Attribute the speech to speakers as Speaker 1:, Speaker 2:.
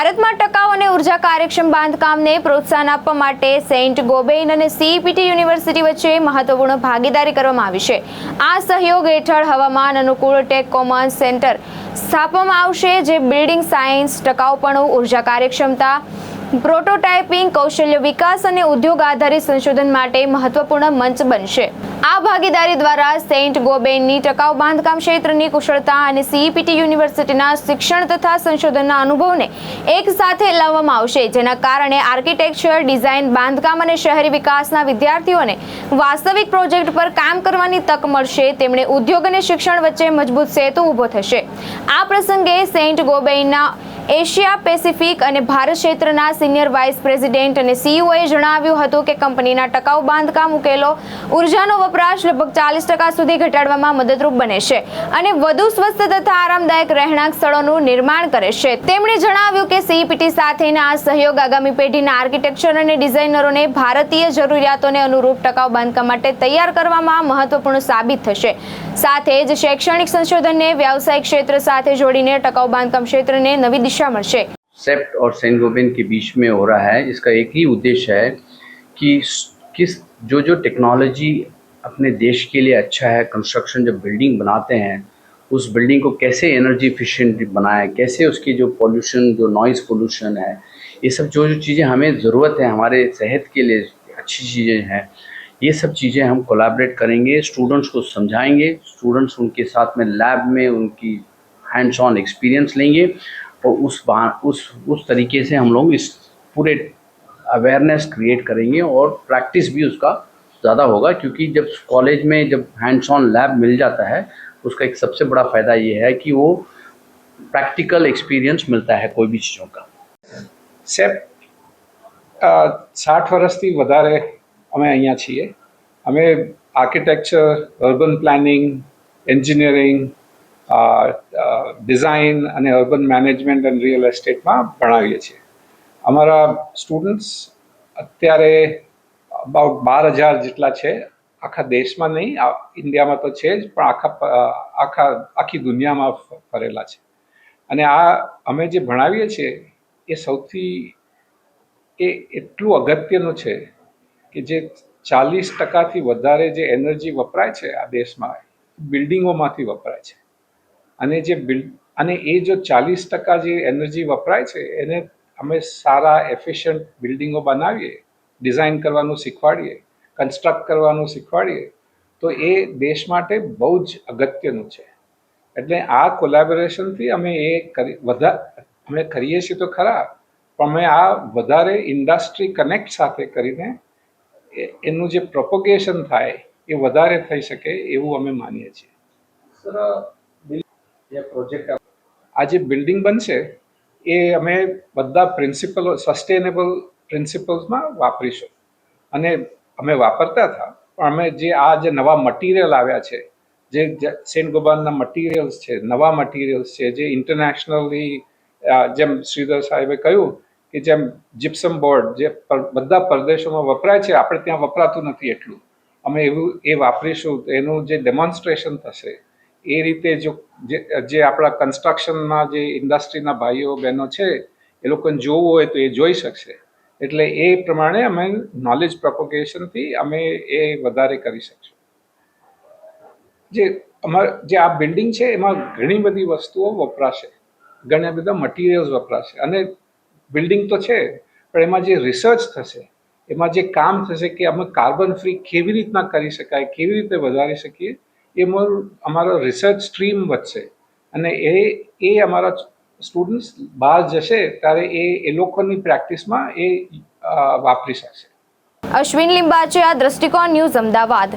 Speaker 1: ભારતમાં ટકાઉ અને ઉર્જા કાર્યક્ષમ બાંધકામને પ્રોત્સાહન આપવા માટે સેન્ટ ગોબેઇન અને સીઈપીટી યુનિવર્સિટી વચ્ચે મહત્વપૂર્ણ ભાગીદારી કરવામાં આવી છે। આ સહયોગ હેઠળ હવામાન અનુકૂળ ટેક કોમન્સ સેન્ટર સ્થાપવામાં આવશે, જે બિલ્ડિંગ સાયન્સ, ટકાઉપણું, ઉર્જા કાર્યક્ષમતા, પ્રોટોટાઇપિંગ, કૌશલ્ય વિકાસ અને ઉદ્યોગ આધારિત સંશોધન માટે મહત્વપૂર્ણ મંચ બનશે। આ ભાગીદારી દ્વારા સેન્ટ ગોબેઇનની ટકાઉ બાંધકામ ક્ષેત્રની કુશળતા અને સીઈપીટી યુનિવર્સિટીના શિક્ષણ તથા સંશોધનના અનુભવને એક સાથે લાવવામાં આવશે, જેના કારણે આર્કિટેક્ચર, ડિઝાઇન, બાંધકામ અને શહેરી વિકાસના વિદ્યાર્થીઓને વાસ્તવિક પ્રોજેક્ટ પર કામ કરવાની તક મળશે। તેમણે ઉદ્યોગ અને શિક્ષણ વચ્ચે મજબૂત સેતુ ઊભો થશે। આ પ્રસંગે સેન્ટ ગોબેઇનના એશિયા પેસિફિક અને ભારત ક્ષેત્રના સિનિયર વાઇસ પ્રેસિડેન્ટ અને સીઈઓએ જણાવ્યું હતું કે કંપનીના ટકાઉ બાંધકામ ઉકેલો ઉર્જાનો વપરાશ લગભગ 40% સુધી ઘટાડવામાં મદદરૂપ બને છે અને વધુ સ્વસ્થ તથા આરામદાયક રહેણાંક સ્થળોનું નિર્માણ કરે છે। તેમણે જણાવ્યું કે સીઈપીટી સાથેના આ સહયોગ આગામી પેઢીના આર્કિટેક્ચર અને ડિઝાઇનરોને ભારતીય જરૂરિયાતોને અનુરૂપ ટકાઉ બાંધકામ માટે તૈયાર કરવામાં મહત્વપૂર્ણ સાબિત થશે। સાથે જ શૈક્ષણિક સંશોધનને व्यावसायिक क्षेत्र સાથે જોડીને ટકાઉ બાંધકામ ક્ષેત્રને નવી दिशा મળશે।
Speaker 2: सेप्ट और सेंट गोबेन के बीच में हो रहा है। इसका एक ही उद्देश्य है कि किस जो टेक्नोलॉजी अपने देश के लिए अच्छा है, कंस्ट्रक्शन जब बिल्डिंग बनाते हैं उस बिल्डिंग को कैसे एनर्जी एफिशिएंट बनाए, कैसे उसकी जो पोल्यूशन, जो नॉइज़ पोल्यूशन है, ये सब जो चीज़ें हमें ज़रूरत है हमारे सेहत के लिए अच्छी चीज़ें हैं, ये सब चीज़ें हम कोलैबोरेट करेंगे, स्टूडेंट्स को समझाएंगे, स्टूडेंट्स उनके साथ में लैब में उनकी हैंड्स ऑन एक्सपीरियंस लेंगे और उस तरीके से हम लोग इस पूरे अवेयरनेस क्रिएट करेंगे और प्रैक्टिस भी उसका ज़्यादा होगा, क्योंकि जब कॉलेज में जब हैंड्स ऑन लैब मिल जाता है उसका एक सबसे बड़ा फ़ायदा ये है कि वो प्रैक्टिकल एक्सपीरियंस मिलता है कोई भी चीज़ों का।
Speaker 3: सेप्ट 60 વર્ષથી વધારે અમે અહીંયા છીએ। અમે architecture, urban planning, engineering, design અને અર્બન મેનેજમેન્ટ એન્ડ રિયલ એસ્ટેટમાં ભણાવીએ છીએ। અમારા સ્ટુડન્ટ્સ અત્યારે અબાઉટ 12,000 જેટલા છે। આખા દેશમાં નહીં, ઇન્ડિયામાં તો છે જ, પણ આખી દુનિયામાં ફરેલા છે। અને આ અમે જે ભણાવીએ છીએ એ સૌથી એટલું અગત્યનું છે કે જે 40%થી વધારે જે એનર્જી વપરાય છે આ દેશમાં બિલ્ડિંગોમાંથી વપરાય છે। અને એ જો 40% જે એનર્જી વપરાય છે એને અમે સારા એફિશિયન્ટ બિલ્ડિંગો બનાવીએ, ડિઝાઇન કરવાનું શીખવાડીએ, કન્સ્ટ્રક્ટ કરવાનું શીખવાડીએ તો એ દેશ માટે બહુ જ અગત્યનું છે। એટલે આ કોલેબોરેશનથી અમે અમે કરીએ છીએ તો ખરા, પણ અમે આ વધારે ઇન્ડસ્ટ્રી કનેક્ટ સાથે કરીને એનું જે પ્રોપોગેશન થાય એ વધારે થઈ શકે એવું અમે માનીએ છીએ। આ જે બિલ્ડિંગ બનશે એ અમે બધા પ્રિન્સિપલો, સસ્ટેનેબલ પ્રિન્સિપલ્સમાં વાપરીશું। અને અમે વાપરતા હતા, પણ અમે જે નવા મટીરિયલ આવ્યા છે, જે સેન્ટ ગોબેનના મટીરિયલ્સ છે, નવા મટીરિયલ્સ છે, જે ઇન્ટરનેશનલી જેમ શ્રીધર સાહેબે કહ્યું કે જેમ જીપ્સમ બોર્ડ જે બધા પ્રદેશોમાં વપરાય છે, આપણે ત્યાં વપરાતું નથી એટલું, અમે એ વાપરીશું। એનું જે ડેમોન્સ્ટ્રેશન થશે એ રીતે જે આપણા કન્સ્ટ્રક્શનમાં જે ઇન્ડસ્ટ્રીના ભાઈઓ બહેનો છે એ લોકોને જોવું હોય તો એ જોઈ શકશે। એટલે એ પ્રમાણે અમે નોલેજ પ્રોપોગેશનથી અમે એ વધારે કરી શકશું। જે આ બિલ્ડિંગ છે એમાં ઘણી બધી વસ્તુઓ વપરાશે, ઘણા બધા મટીરિયલ્સ વપરાશે, અને બિલ્ડિંગ તો છે પણ એમાં જે રિસર્ચ થશે, એમાં જે કામ થશે કે અમે કાર્બન ફ્રી કેવી રીતના કરી શકાય, કેવી રીતે વધારી શકીએ, એમાં અમારો રિસર્ચ સ્ટ્રીમ વધશે। અને એ અમારા સ્ટુડન્ટ્સ બહાર જશે ત્યારે એ લોકોની પ્રેક્ટિસમાં એ વાપરી શકશે।
Speaker 1: અશ્વિન લિંબાચિયા, દ્રષ્ટિકોણ ન્યૂઝ, અમદાવાદ।